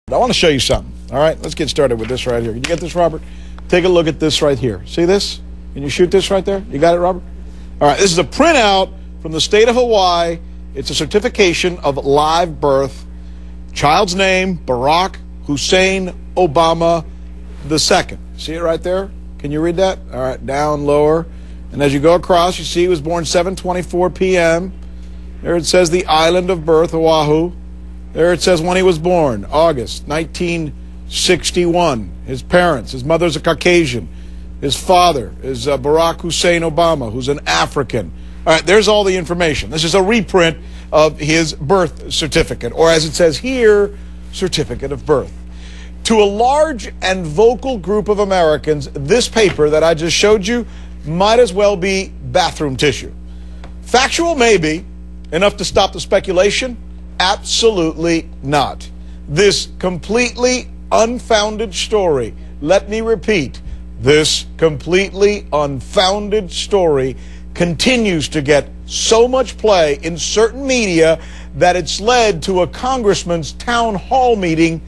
I want to show you something. All right, let's get started with this right here. Can you get this, Robert? Take a look at this right here. See this? Can you shoot this right there? You got it, Robert? All right, this is a printout from the state of Hawaii. It's a certification of live birth. Child's name, Barack Hussein Obama II. See it right there? Can you read that? All right, down, lower. And as you go across, you see he was born 7:24 p.m. There it says the island of birth, Oahu. There it says when he was born, August 1961. His parents, his mother's a Caucasian. His father is Barack Hussein Obama, who's an African. All right, there's all the information. This is a reprint of his birth certificate, or as it says here, certificate of birth. To a large and vocal group of Americans, this paper that I just showed you might as well be bathroom tissue. Factual, maybe. Enough to stop the speculation? Absolutely not. This completely unfounded story, let me repeat, this completely unfounded story continues to get so much play in certain media that it's led to a congressman's town hall meeting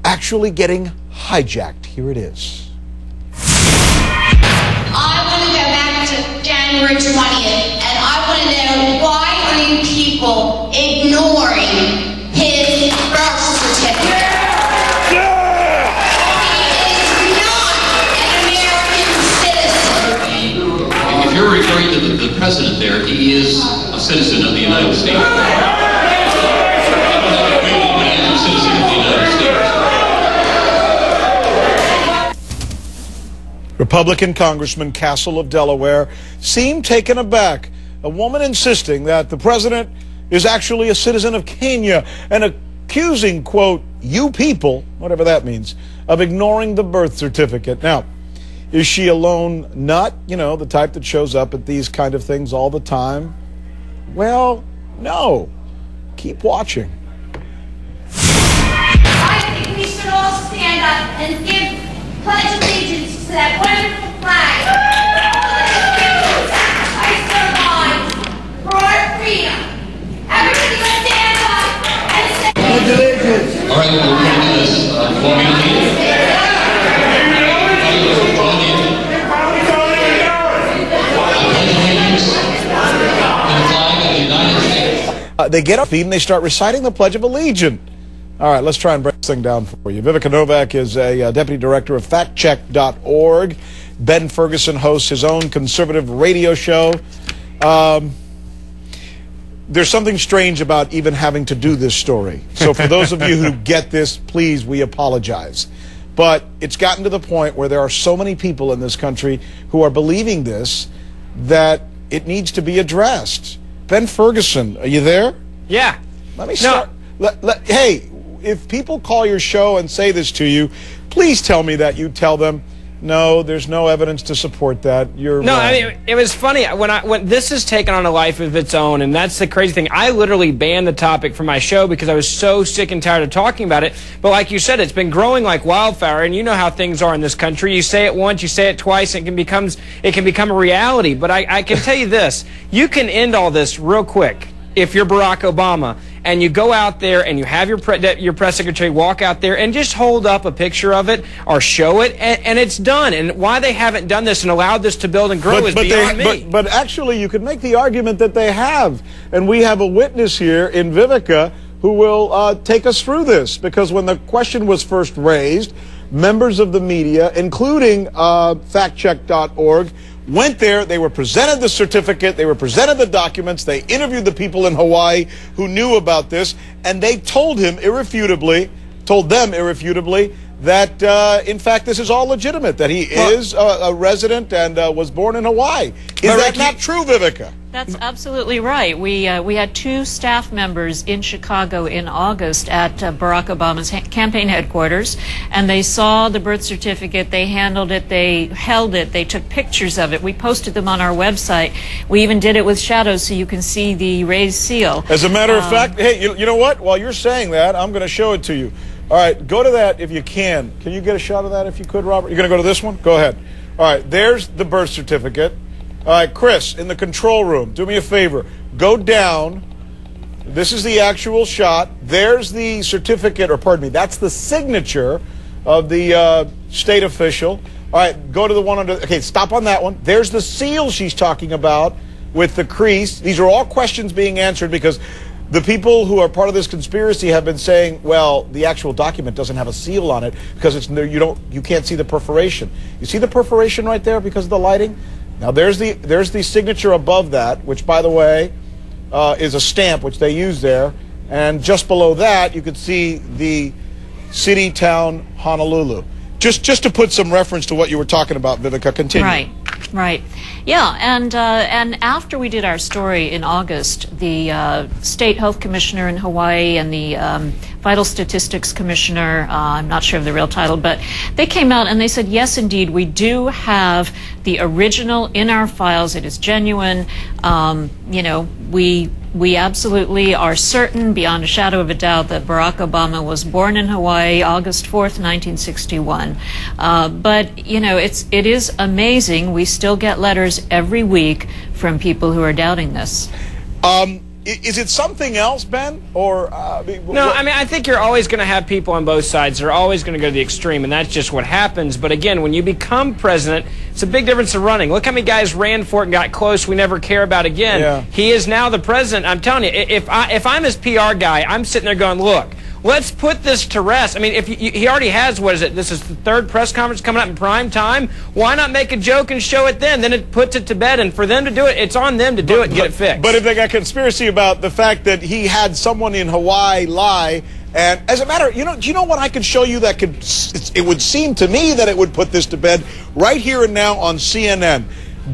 actually getting hijacked. Here it is. I want to go back to January 20th, and I want to know, why are you people ignoring his birth certificate? He is not an American citizen. If you're referring to the president there, he is a citizen of the United States. He is a citizen of the United States. Republican Congressman Castle of Delaware seemed taken aback. A woman insisting that the president is actually a citizen of Kenya and accusing, quote, you people, whatever that means, of ignoring the birth certificate. Now, is she a lone nut, you know, the type that shows up at these kind of things all the time? Well, no. Keep watching. I think we should all stand up and give pledge allegiance to that wonderful flag. I survived for our freedom. Everybody let's stand up and say pledge allegiance. All right, we're going to do this. Want me to lead it? They get up and they start reciting the Pledge of Allegiance. All right, let's try and break this thing down for you. Vivica Novak is a deputy director of factcheck.org. Ben Ferguson hosts his own conservative radio show. There's something strange about even having to do this story. So for those of you who get this, please, we apologize. But it's gotten to the point where there are so many people in this country who are believing this that it needs to be addressed. Ben Ferguson, are you there? Yeah. Let me start. Hey, if people call your show and say this to you, please tell me that you tell them, no, there's no evidence to support that. You're no, wrong. I mean, it was funny when this has taken on a life of its own, and that's the crazy thing. I literally banned the topic from my show because I was so sick and tired of talking about it. But like you said, it's been growing like wildfire, and you know how things are in this country. You say it once, you say it twice, and it can become a reality. But I can tell you this: you can end all this real quick if you're Barack Obama, and you go out there and you have your press secretary walk out there and just hold up a picture of it or show it, and it's done. And why they haven't done this and allowed this to build and grow is beyond me. But actually, you could make the argument that they have. And we have a witness here in Vivica who will take us through this. Because when the question was first raised, members of the media, including factcheck.org, went there, they were presented the certificate, they were presented the documents, they interviewed the people in Hawaii who knew about this, and they told them irrefutably that, in fact, this is all legitimate, that he is a resident and was born in Hawaii. Is that not true, Vivica? That's absolutely right. We had two staff members in Chicago in August at Barack Obama's campaign headquarters, and they saw the birth certificate, they handled it, they held it, they took pictures of it. We posted them on our website. We even did it with shadows so you can see the raised seal. As a matter of fact, hey, you know what? While you're saying that, I'm going to show it to you. All right, go to that if you can. Can you get a shot of that if you could, Robert? You're going to go to this one? Go ahead. All right, there's the birth certificate. All right, Chris, in the control room, do me a favor. Go down This is the actual shot. There's the certificate, or pardon me, that's the signature of the state official. All right, go to the one under, okay, stop on that one. There's the seal she's talking about with the crease. These are all questions being answered because the people who are part of this conspiracy have been saying, well, the actual document doesn't have a seal on it because it's you can't see the perforation. You see the perforation right there because of the lighting? Now there's the signature above that, which by the way is a stamp which they use there, and just below that you can see the city, town, Honolulu. Just to put some reference to what you were talking about, Vivica, continue. Right. Yeah, and after we did our story in August, the State Health Commissioner in Hawaii and the Vital Statistics Commissioner, I'm not sure of the real title, but they came out and they said, yes, indeed, we do have the original in our files. It is genuine. You know, we absolutely are certain, beyond a shadow of a doubt, that Barack Obama was born in Hawaii, August 4th, 1961. But, you know, it is amazing. We still get letters every week from people who are doubting this. Is it something else, Ben? Or no, I mean, I think you're always going to have people on both sides. They're always going to go to the extreme, and that's just what happens. But again, when you become president, it's a big difference to running. Look how many guys ran for it and got close we never care about again. Yeah. He is now the president. I'm telling you, if I'm his PR guy, I'm sitting there going, look, let's put this to rest. I mean, if he already has, what is it? This is the third press conference coming up in prime time. Why not make a joke and show it then? Then it puts it to bed. And for them to do it, it's on them to do it and get it fixed. But if they got conspiracy about the fact that he had someone in Hawaii lie, and as a matter, do you know what I could show you that could? It would seem to me that it would put this to bed right here and now on CNN.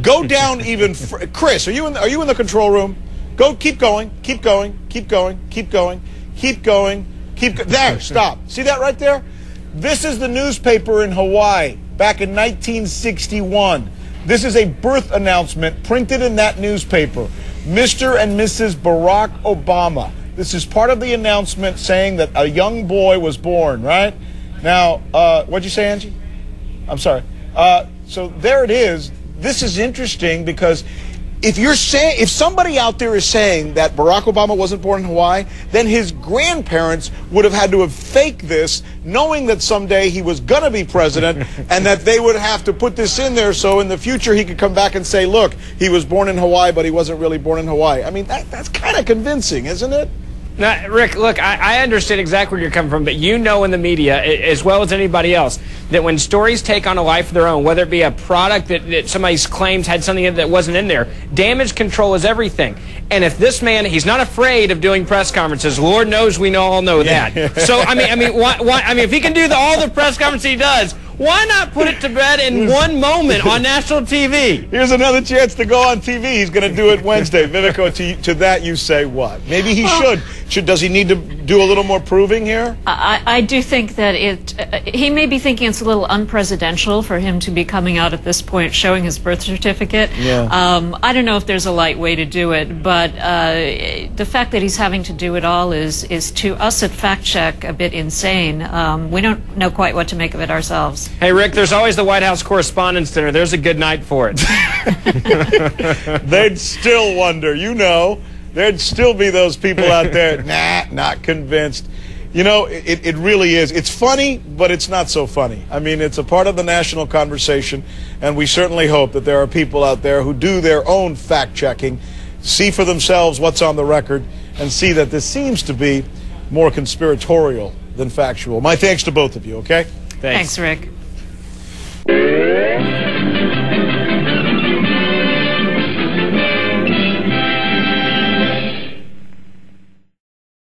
Go down even, Chris. Are you in the control room? Go. Keep going. Keep going. Keep going. Keep going. Keep going. There, stop. See that right there? This is the newspaper in Hawaii back in 1961. This is a birth announcement printed in that newspaper. Mr. and Mrs. Barack Obama. This is part of the announcement saying that a young boy was born, right? Now, what'd you say, Angie? I'm sorry. So there it is. This is interesting because if somebody out there is saying that Barack Obama wasn't born in Hawaii, then his grandparents would have had to have faked this, knowing that someday he was going to be president, and that they would have to put this in there so in the future he could come back and say, look, he was born in Hawaii, but he wasn't really born in Hawaii. I mean, that's kind of convincing, isn't it? Now, Rick, look, I understand exactly where you're coming from, but you know in the media, as well as anybody else, that when stories take on a life of their own, whether it be a product that somebody claims had something in it that wasn't in there, damage control is everything. And if this man, he's not afraid of doing press conferences, Lord knows we all know that. So, I mean, if he can do all the press conferences he does, why not put it to bed in one moment on national TV? Here's another chance to go on TV. He's going to do it Wednesday. Vivica, to that you say what? Maybe he should. Does he need to do a little more proving here? I do think that he may be thinking it's a little unpresidential for him to be coming out at this point showing his birth certificate. Yeah. I don't know if there's a light way to do it, but the fact that he's having to do it all is to us at Fact Check a bit insane. We don't know quite what to make of it ourselves. Hey, Rick, there's always the White House Correspondents' Dinner. There's a good night for it. They'd still wonder, there'd still be those people out there, not convinced. It really is. It's funny, but it's not so funny. I mean, it's a part of the national conversation, and we certainly hope that there are people out there who do their own fact-checking, see for themselves what's on the record, and see that this seems to be more conspiratorial than factual. My thanks to both of you, okay? Thanks, Rick.